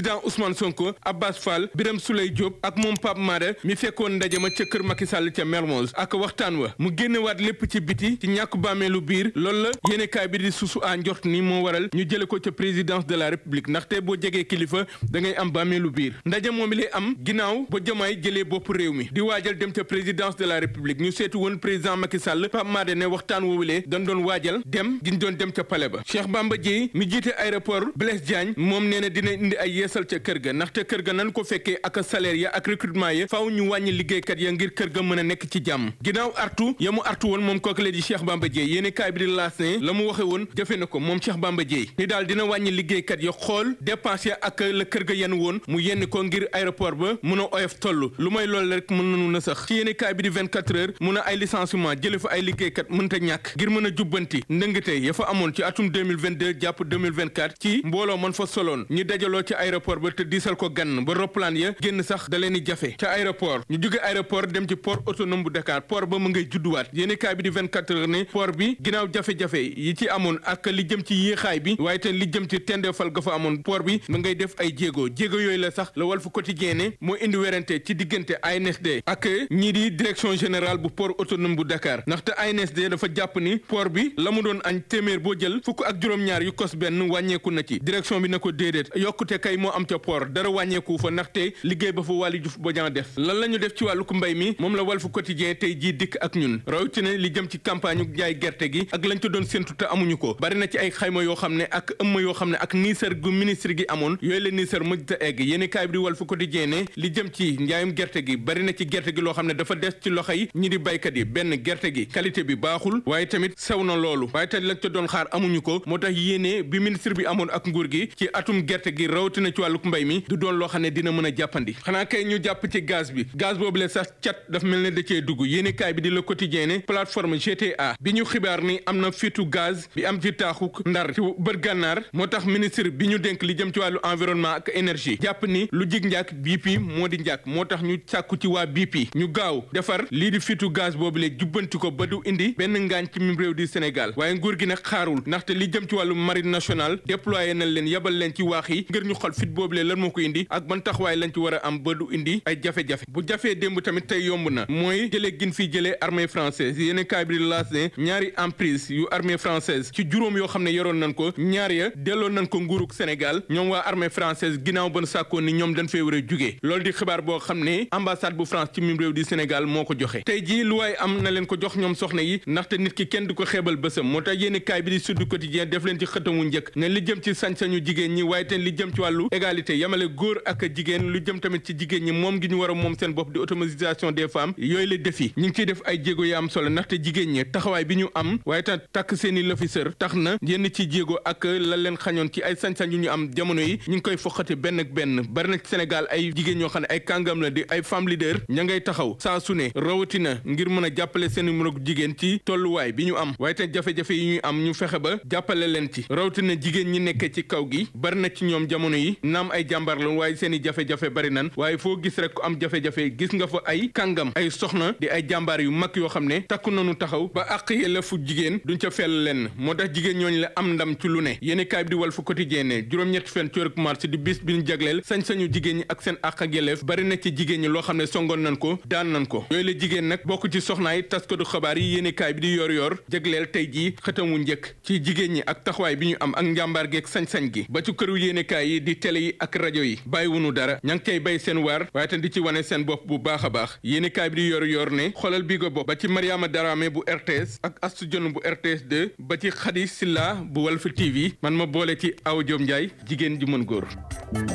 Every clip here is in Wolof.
président Ousmane Sonko Abbas Fall Birame Souleye Diop ak moom Pape Mada mi fekkoon ndaje ma ca kër Macky Sall ca Mermoz ak waxtaan wa mu génnewaat lépp ci biti ci ñàkk bàmmeelu biir loolu la yéenekaay bi di susu a njort ni moo waral ñu jële ko ca présidence de la république ndaxte boo jegee kilifa da ngay am bàmmeelu biir ndaje moom li am ginnaaw ba Diomaye jëlee bopp réew mi di waajal dem ca présidence de la république ñu seetu woon président Macky Sall Pape Mada ne waxtaan woowulee dañ doon waajal dem giñ doon dem ca palais ba Cheikh Bamba Dièye mi jiite aéroport Blaise Diagne moom nee na dina indi ay yeesal ca kër ga ndaxte kër ga nan ko fekkee ak salaire ya ak recrutement ya faaw ñu wàññi liggéeykat ya ngir kër ga mën a nekk ci jàmm ginnaaw artu ya mu artu woon moom kooku la di Cheikh Bamba Dièye yéeni kaay bi di laas ne la mu waxe woon jëfe na ko moom Cheikh Bamba Dièye ni daal dina wàññi liggéeykat ya xool dépense ya ak la kër ga yenn woon mu yenn ko ngir aéroport ba mun a oyof toll lu may loolu rek mën nañu na sax ci yéeni kaay bi di 24 heures mun a ay licenciement jële fa ay liggéeykat mënta ñàkk ngir mën a jubbanti ndëngate ya fa amoon ci atum 2022 jàpp 2024 ci mbooloo man fa soloon ñu dajaloo ci aéroport ba te diisal ko gann ba roplaan ya génn sax da leen di jafe ca aéroport ñu jóge aéroport dem ci port autonome bu Dakar port ba mu ngay judduwaat yéeni kaay bi di 24 heures ne port bi ginnaaw jafe-jafe yi ci amoon ak li jëm ci yéexaay bi waaye te li jëm ci tendeefal ga fa amoon port bi mu ngay def ay jéego yooyu la sax la Walf Quotidien ne moo indi werante ci diggante ANSD ak ñii di direction générale bu port autonome bu Dakar ndaxte ANSD dafa jàpp ni port bi la mu doon añ téeméer boo jël fukk ak juróom-ñaar yu kos benn wàññeeku na ci direction bi na ko déedéet yokkute kay moo am ca port dara wàññeeku fa ndaxte liggéey ba fa Waly Diouf Bodian def lan la ñu def ci wàllu ko mbay mi moom la Walf Quotidien tey jii dikk ak ñun rawatina li jëm ci campagne jaay gerte gi ak lañ ko doon séntu te amuñu ko bari na ci ay xayma yoo xam ne ak ëmma yoo xam ne ak niisar gu ministre gi amoon yooyu la niisar mujj ta egg yéeni kaay bi di Walf Quotidien ne li jëm ci njaayum gerte gi bari na ci gerte gi loo xam ne dafa des ci loxo yi ñi di baykat yi benn gerte gi qualité bi baaxul waaye tamit sew na loolu waaye tamit lañ ca doon xaar amuñu ko moo tax yéene bi ministre bi amoon ak nguur gi ci atum gerte gi rawatina ci wàllu mbay mi du doon loo xam ne dina mën a jàppandi xanaa kay ñu jàpp ci gaz bi gaz boobu le sax cat daf mel ne da cee dugg yéeni kaay bi di Le Quotidien ne plateforme GTA bi ñu xibaar ni am na fitu gaz bi am ci taaxuk Ndar ci bët gànnaar moo tax ministre bi ñu dénk li jëm ci wàllu environnement ak énergie jàpp ni lu jig njàkk BP moo di njàkk moo tax ñu sàkku ci waa BP ñu gaaw defar lii di fitu gaz boobu le jubbanti ko ba du indi benn ngaañ ci mim réew di Sénégal waaye nguur gi nag xaarul ndaxte li jëm ci wàllu marine nationale déployé nañ leen yabal leen ci waax yi ngir ñu xool fit boobu le lan moo ko indi ak ban taxawaay lañ ci war a am ba du indi ay jafe-jafe bu jafee démb tamit tey yomb na mooy jëlee gin fii jëlee armée française yéen kaay bi di laas ne ñaari emprise yu armée française ci juróom yoo xam ne yoroon nañ ko ñaar ya delloo nañ ko nguurug Sénégal ñoom waa armée française ginnaaw ban sàkkoon ni ñoom dañ fee war a jugee loolu di xibaar boo xam ne ambassade bu France ci mim réew di Sénégal moo ko joxe tey jii lu waay am na leen ko jox ñoom soxna yi ndaxte nit ki kenn du ko xeebal bësam moo tax yéen kaay bi di Sud Quotidien def leen ci xëtamu njëkk ne li jëm ci sañ-sañu jigéen ñi waaye te li jëm ci wàllu égalité yamale góor ak jigéen lu jëm tamit ci jigéen ñi moom gi ñu war a moom seen bopp di autonomisation des femmes yooyu la defi ñu ngi ciy def ay jéego yu am solo ndaxte jigéen ñi taxawaay bi ñu am waaye te takk seeni lëfisër tax na yenn ci jéego ak la leen xañoon ci ay sañ-sañ yu ñu am jamono yi ñu ngi koy foqati benn ak benn bari na ci Sénégal ay jigéen ñoo xam ne ay kàngam la di ay femme leader ña ngay taxaw saa su ne rawatina ngir mën a jàppale seen moroom jigéen ci tolluwaay bi ñu am waaye te jafe-jafe yi ñuy am ñu fexe ba jàppale leen ci rawatina jigéen ñi nekkee ci kaw gi bari na ci ñoom jamono yi naam ay jàmbaar la waaye seen i jafe-jafe bari nan waaye foo gis rek ku am jafe-jafe gis nga fa ay kàngam ay soxna di ay jàmbaar yu mag yoo xam ne takku nañu taxaw ba àq yelleefu jigéen duñ ca fell lenn moo tax jigéen ñooñu la am ndam ci lu ne yéeni kaay bi di Walf Quotidien ne juróom-ñetti fan ci weeru mars di bis bi ñu jagleel sañ-sañu jigéen ñi ak seen àq ak yelleef bari na ci jigéen ñi loo xam ne songoon nañ ko daan nañ ko yooyu la jigéen nag bokk ci soxnaay taskatu xabaar yi yéeni kaay bi di yor jagleel tey jii xëtamu njëkk ci jigéen ñi ak taxawaay bi ñu am ak njàmbaar gi ak sañ-sañ gi ba ci këru yéeni kaay yi di télé yi ak rajo yi bàyyiwunu dara ña ngi koy bay seen waar waaye te di ci wane seen bopp bu baax a baax yéeni kaay bi di yor ne xoolal bi go bopp ba ci Mariama Darame bu RTS ak Astou Dione bu RTS 2 ba ci Khady Silla bu Walf TV man ma boole ci Awa Diom Ndiaye jigéen ji mën góor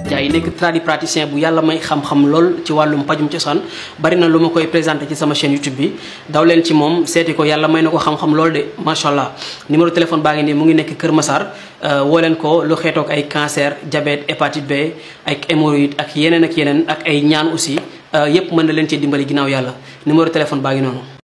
jaay nekk tradipraticien bu yàlla may xam-xam lool ci wàllum pajum cosaan bari na lu ma koy présenté ci sama chaîne YouTube bi daw leen ci moom seeti ko yàlla may na ko xam-xam lool de macha allah numéro téléphone baa ngi nii mu ngi nekk Kër Massar woo leen ko lu xeetoog ay cancer diabète hépatite B ak hémorroïde ak yeneen ak ay ñaan aussi yépp mën na leen ci dimbali ginnaaw yàlla numéro téléphone baa ngi noonu